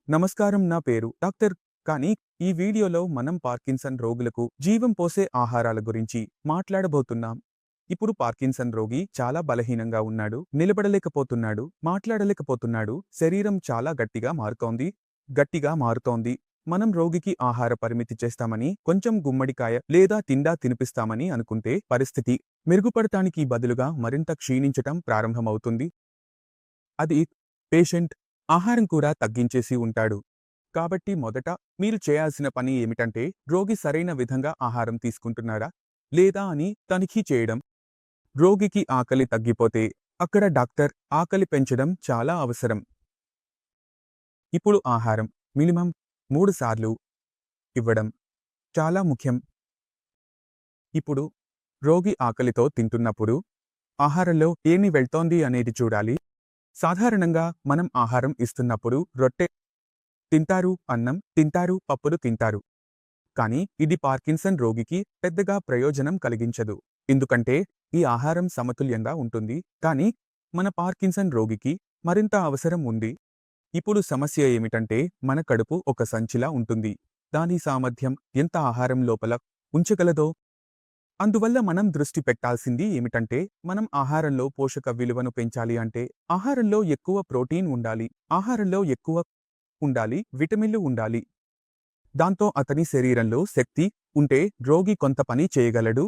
నమస్కారం, నా పేరు డాక్టర్. కానీ ఈ వీడియోలో మనం పార్కిన్సన్ రోగులకు జీవం పోసే ఆహారాల గురించి మాట్లాడబోతున్నాం. ఇప్పుడు పార్కిన్సన్ రోగి చాలా బలహీనంగా ఉన్నాడు, నిలబడలేకపోతున్నాడు, మాట్లాడలేకపోతున్నాడు, శరీరం చాలా గట్టిగా మారుతోంది. మనం రోగికి ఆహార పరిమితి చేస్తామని, కొంచెం గుమ్మడికాయ లేదా తిండా తినిపిస్తామని అనుకుంటే పరిస్థితి మెరుగుపడటానికి బదులుగా మరింత క్షీణించటం ప్రారంభమవుతుంది. అది పేషెంట్ ఆహారం కూడా తగ్గించేసి ఉంటాడు. కాబట్టి మొదట మీరు చేయాల్సిన పని ఏమిటంటే, రోగి సరైన విధంగా ఆహారం తీసుకుంటున్నారా లేదా అని తనిఖీ చేయడం. రోగికి ఆకలి తగ్గిపోతే అక్కడ డాక్టర్ ఆకలి పెంచడం చాలా అవసరం. ఇప్పుడు ఆహారం మినిమం 3 సార్లు ఇవ్వడం చాలా ముఖ్యం. ఇప్పుడు రోగి ఆకలితో తింటున్నప్పుడు ఆహారంలో ఏమి వెళ్తోంది అనేది చూడాలి. సాధారణంగా మనం ఆహారం ఇస్తున్నప్పుడు రొట్టె తింటారు, అన్నం తింటారు, పప్పులు తింటారు. కానీ ఇది పార్కిన్సన్ రోగికి పెద్దగా ప్రయోజనం కలిగించదు, ఎందుకంటే ఈ ఆహారం సమతుల్యంగా ఉంటుంది, కానీ మన పార్కిన్సన్ రోగికి మరింత అవసరం ఉంది. ఇప్పుడు సమస్య ఏమిటంటే, మన కడుపు ఒక సంచిలా ఉంటుంది. దాని సామర్థ్యం ఎంత ఆహారం లోపల ఉంచగలదో. అందువల్ల మనం దృష్టి పెట్టాల్సింది ఏమిటంటే, మనం ఆహారంలో పోషక విలువను పెంచాలి అంటే ఆహారంలో ఎక్కువ ప్రోటీన్ ఉండాలి, ఆహారంలో ఎక్కువ విటమిన్లు ఉండాలి. దాంతో అతని శరీరంలో శక్తి ఉంటే రోగి కొంత పని చేయగలడు,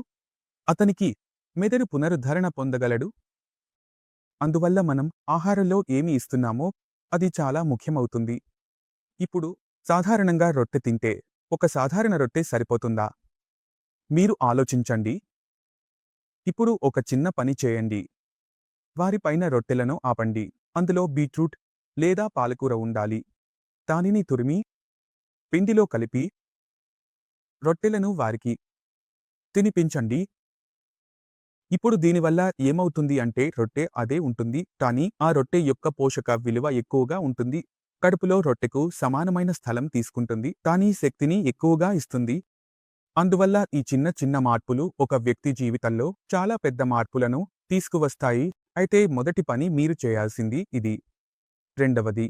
అతనికి మెదడు పునరుద్ధరణ పొందగలడు. అందువల్ల మనం ఆహారంలో ఏమి ఇస్తున్నామో అది చాలా ముఖ్యమవుతుంది. ఇప్పుడు సాధారణంగా రొట్టె తింటే ఒక సాధారణ రొట్టె సరిపోతుందా? మీరు ఆలోచించండి. ఇప్పుడు ఒక చిన్న పని చేయండి. వారిపైన రొట్టెలను ఆపండి. అందులో బీట్రూట్ లేదా పాలకూర ఉండాలి. దానిని తురిమి పిండిలో కలిపి రొట్టెలను వారికి తినిపించండి. ఇప్పుడు దీనివల్ల ఏమవుతుంది అంటే, రొట్టె అదే ఉంటుంది, కానీ ఆ రొట్టె యొక్క పోషక విలువ ఎక్కువగా ఉంటుంది. కడుపులో రొట్టెకు సమానమైన స్థలం తీసుకుంటుంది, కానీ శక్తిని ఎక్కువగా ఇస్తుంది. అందువల్ల ఈ చిన్న చిన్న మార్పులు ఒక వ్యక్తి జీవితంలో చాలా పెద్ద మార్పులను తీసుకువస్తాయి. అయితే మొదటి పని మీరు చేయాల్సింది ఇది. రెండవది,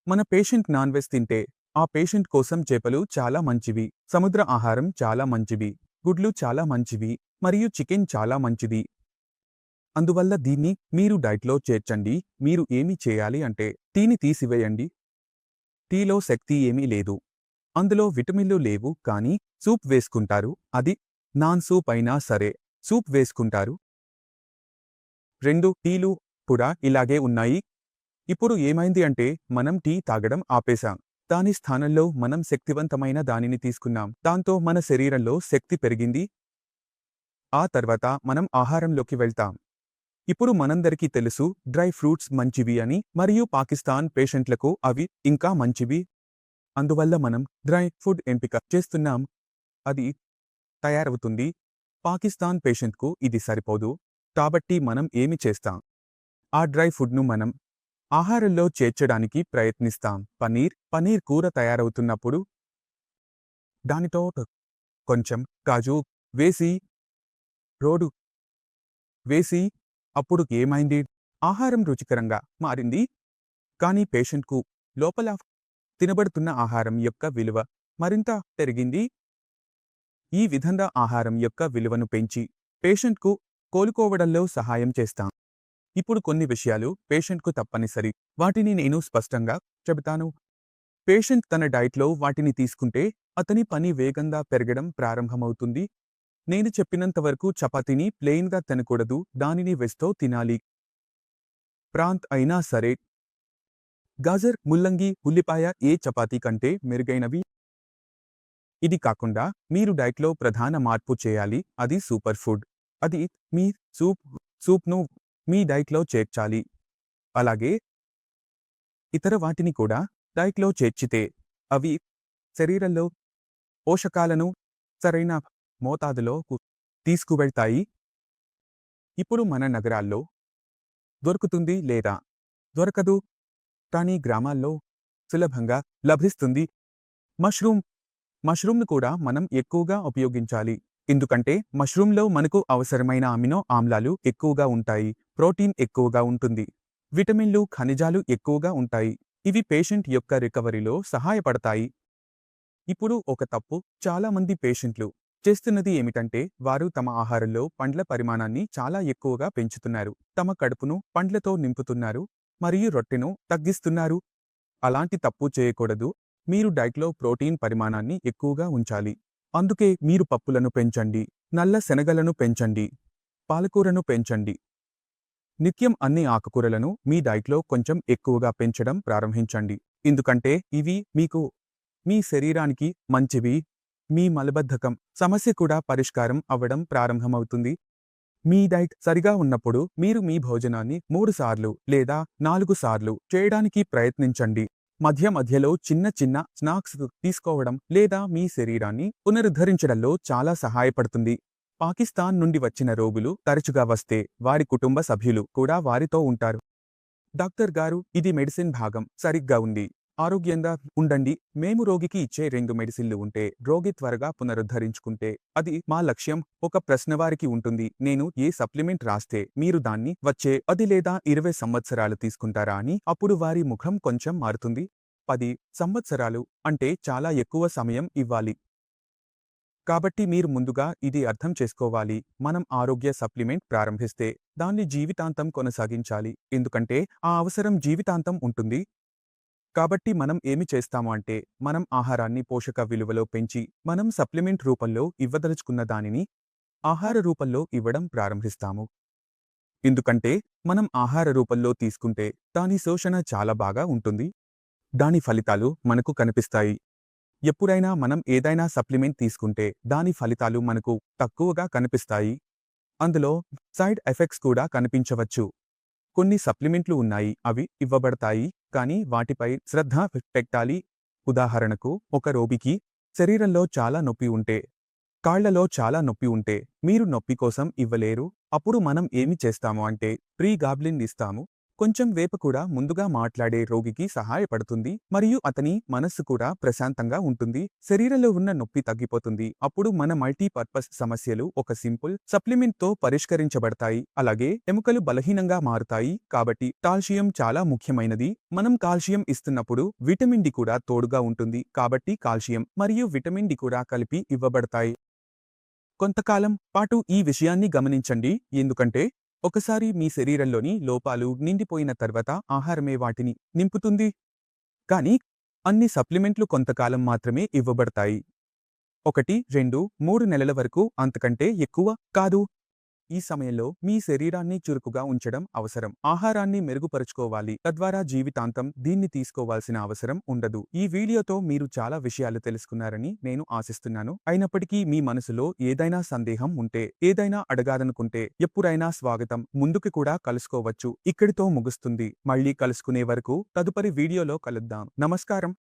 మన పేషెంట్ నాన్ వెజ్ తింటే ఆ పేషెంట్ కోసం చేపలు చాలా మంచివి, సముద్ర ఆహారం చాలా మంచివి, గుడ్లు చాలా మంచివి, మరియు చికెన్ చాలా మంచిది. అందువల్ల దీన్ని మీరు డైట్లో చేర్చండి. మీరు ఏమి చేయాలి అంటే, టీని తీసివేయండి. టీలో శక్తి ఏమీ లేదు, అందులో విటమిన్లు లేవు, కానీ సూప్ వేసుకుంటారు. అది నాన్ సూప్ అయినా సరే సూప్ వేసుకుంటారు. 2 టీలు కూడా ఇలాగే ఉన్నాయి. ఇప్పుడు ఏమైంది అంటే, మనం టీ తాగడం ఆపేశాం. దాని స్థానంలో మనం శక్తివంతమైన దానిని తీసుకున్నాం. దాంతో మన శరీరంలో శక్తి పెరిగింది. ఆ తర్వాత మనం ఆహారంలోకి వెళ్తాం. ఇప్పుడు మనందరికీ తెలుసు డ్రై ఫ్రూట్స్ మంచివి అని, మరియు పాకిస్తాన్ పేషెంట్లకు అవి ఇంకా మంచివి. అందువల్ల మనం డ్రై ఫుడ్ ఎంపిక చేస్తున్నాం. అది తయారవుతుంది. పాకిస్తాన్ పేషెంట్కు ఇది సరిపోదు, కాబట్టి మనం ఏమి చేస్తాం? ఆ డ్రై ఫుడ్ను మనం ఆహారంలో చేర్చడానికి ప్రయత్నిస్తాం. పనీర్ కూర తయారవుతున్నప్పుడు దానితో కొంచెం కాజు వేసి, రోడు వేసి, అప్పుడు ఏమైంది? ఆహారం రుచికరంగా మారింది, కానీ పేషెంట్కు లోపల తినబడుతున్న ఆహారం యొక్క విలువ మరింత పెరిగింది. ఈ విధంగా ఆహారం యొక్క విలువను పెంచి పేషెంట్కు కోలుకోవడంలో సహాయం చేస్తాం. ఇప్పుడు కొన్ని విషయాలు పేషెంట్కు తప్పనిసరి, వాటిని నేను స్పష్టంగా చెబుతాను. పేషెంట్ తన డైట్లో వాటిని తీసుకుంటే అతని పని వేగంగా పెరగడం ప్రారంభమవుతుంది. నేను చెప్పినంతవరకు చపాతీని ప్లెయిన్గా తినకూడదు, దానిని వెజ్తో తినాలి. ప్రాంత్ అయినా సరే. గాజర్, ముల్లంగి, ఉల్లిపాయ ఏ చపాతీ కంటే మెరుగైనవి. ఇది కాకుండా మీరు డైట్లో ప్రధాన మార్పు చేయాలి, అది సూపర్ ఫుడ్. అది మీ సూప్ను మీ డైట్లో చేర్చాలి. అలాగే ఇతర వాటిని కూడా డైట్లో చేర్చితే అవి శరీరంలో పోషకాలను సరైన మోతాదులో తీసుకువెళ్తాయి. ఇప్పుడు మన నగరాల్లో దొరుకుతుంది లేదా దొరకదు, కానీ గ్రామాల్లో సులభంగా లభిస్తుంది. మష్రూమ్ను కూడా మనం ఎక్కువగా ఉపయోగించాలి, ఎందుకంటే మష్రూమ్లో మనకు అవసరమైన అమినో ఆమ్లాలు ఎక్కువగా ఉంటాయి, ప్రోటీన్ ఎక్కువగా ఉంటుంది, విటమిన్లు, ఖనిజాలు ఎక్కువగా ఉంటాయి. ఇవి పేషెంట్ యొక్క రికవరీలో సహాయపడతాయి. ఇప్పుడు ఒక తప్పు చాలా మంది పేషెంట్లు చేస్తున్నది ఏమిటంటే వారు తమ ఆహారంలో పండ్ల పరిమాణాన్ని చాలా ఎక్కువగా పెంచుతున్నారు. తమ కడుపును పండ్లతో నింపుతున్నారు మరియు రొట్టెను తగ్గిస్తున్నారు. అలాంటి తప్పు చేయకూడదు. మీరు డైట్లో ప్రోటీన్ పరిమాణాన్ని ఎక్కువగా ఉంచాలి. అందుకే మీరు పప్పులను పెంచండి, నల్ల శనగలను పెంచండి, పాలకూరను పెంచండి. నిత్యం అన్ని ఆకుకూరలను మీ డైట్లో కొంచెం ఎక్కువగా పెంచడం ప్రారంభించండి. ఎందుకంటే ఇవి మీ శరీరానికి మంచివి. మీ మలబద్ధకం సమస్య కూడా పరిష్కారం అవ్వడం ప్రారంభమవుతుంది. మీ డైట్ సరిగా ఉన్నప్పుడు మీరు మీ భోజనాన్ని 3 సార్లు లేదా 4 సార్లు చేయడానికి ప్రయత్నించండి. మధ్య మధ్యలో చిన్న చిన్న స్నాక్స్ తీసుకోవడం లేదా మీ శరీరాన్ని పునరుద్ధరించడంలో చాలా సహాయపడుతుంది. పాకిస్తాన్ నుండి వచ్చిన రోగులు తరచుగా వస్తే వారి కుటుంబ సభ్యులు కూడా వారితో ఉంటారు. డాక్టర్ గారు, ఇది మెడిసిన్ భాగం సరిగ్గా ఉంది. ఆరోగ్యంగా ఉండండి. మేము రోగికి ఇచ్చే 2 మెడిసిన్లు ఉంటే రోగి త్వరగా పునరుద్ధరించుకుంటే అది మా లక్ష్యం. ఒక ప్రశ్న వారికి ఉంటుంది, నేను ఏ సప్లిమెంట్ రాస్తే మీరు దాన్ని వచ్చే 10 లేదా 20 సంవత్సరాలు తీసుకుంటారా అని. అప్పుడు వారి ముఖం కొంచెం మారుతుంది. 10 సంవత్సరాలు అంటే చాలా ఎక్కువ సమయం ఇవ్వాలి. కాబట్టి మీరు ముందుగా ఇది అర్థం చేసుకోవాలి. మనం ఆరోగ్య సప్లిమెంట్ ప్రారంభిస్తే దాన్ని జీవితాంతం కొనసాగించాలి. ఎందుకంటే ఆ అవసరం జీవితాంతం ఉంటుంది. కాబట్టి మనం ఏమి చేస్తాము అంటే మనం ఆహారాన్ని పోషక విలువలో పెంచి మనం సప్లిమెంట్ రూపంలో ఇవ్వదలుచుకున్న దానిని ఆహార రూపంలో ఇవ్వడం ప్రారంభిస్తాము. ఎందుకంటే మనం ఆహార రూపంలో తీసుకుంటే దాని శోషణ చాలా బాగా ఉంటుంది. దాని ఫలితాలు మనకు కనిపిస్తాయి. ఎప్పుడైనా మనం ఏదైనా సప్లిమెంట్ తీసుకుంటే దాని ఫలితాలు మనకు తక్కువగా కనిపిస్తాయి. అందులో సైడ్ ఎఫెక్ట్స్ కూడా కనిపించవచ్చు. కొన్ని సప్లిమెంట్లు ఉన్నాయి, అవి ఇవ్వబడతాయి, కానీ వాటిపై శ్రద్ధ పెట్టాలి. ఉదాహరణకు, ఒక రోగికి శరీరంలో చాలా నొప్పి ఉంటే, కాళ్లలో చాలా నొప్పి ఉంటే మీరు నొప్పి కోసం ఇవ్వలేరు. అప్పుడు మనం ఏమి చేస్తాము అంటే ప్రీగాబ్లిన్ ఇస్తాము. కొంచెం వేప కూడా ముందుగా మాట్లాడే రోగికి సహాయపడుతుంది మరియు అతని మనస్సు కూడా ప్రశాంతంగా ఉంటుంది. శరీరంలో ఉన్న నొప్పి తగ్గిపోతుంది. అప్పుడు మన మల్టీపర్పస్ సమస్యలు ఒక సింపుల్ సప్లిమెంట్తో పరిష్కరించబడతాయి. అలాగే ఎముకలు బలహీనంగా మారుతాయి. కాబట్టి కాల్షియం చాలా ముఖ్యమైనది. మనం కాల్షియం ఇస్తున్నప్పుడు విటమిన్ డి కూడా తోడుగా ఉంటుంది. కాబట్టి కాల్షియం మరియు విటమిన్ డి కూడా కలిపి ఇవ్వబడతాయి. కొంతకాలం పాటు ఈ విషయాన్ని గమనించండి. ఎందుకంటే ఒకసారి మీ శరీరంలోని లోపాలు నిండిపోయిన తర్వాత ఆహారమే వాటిని నింపుతుంది. కానీ అన్ని సప్లిమెంట్లు కొంతకాలం మాత్రమే ఇవ్వబడతాయి. 1, 2, 3 నెలల వరకు, అంతకంటే ఎక్కువ కాదు. ఈ సమయంలో మీ శరీరాన్ని చురుకుగా ఉంచడం అవసరం. ఆహారాన్ని మెరుగుపరుచుకోవాలి. తద్వారా జీవితాంతం దీన్ని తీసుకోవాల్సిన అవసరం ఉండదు. ఈ వీడియోతో మీరు చాలా విషయాలు తెలుసుకున్నారని నేను ఆశిస్తున్నాను. అయినప్పటికీ మీ మనసులో ఏదైనా సందేహం ఉంటే, ఏదైనా అడగాలనుకుంటే ఎప్పుడైనా స్వాగతం. ముందుకు కూడా కలుసుకోవచ్చు. ఇక్కడితో ముగుస్తుంది. మళ్ళీ కలుసుకునే వరకు తదుపరి వీడియోలో కలుద్దాం. నమస్కారం.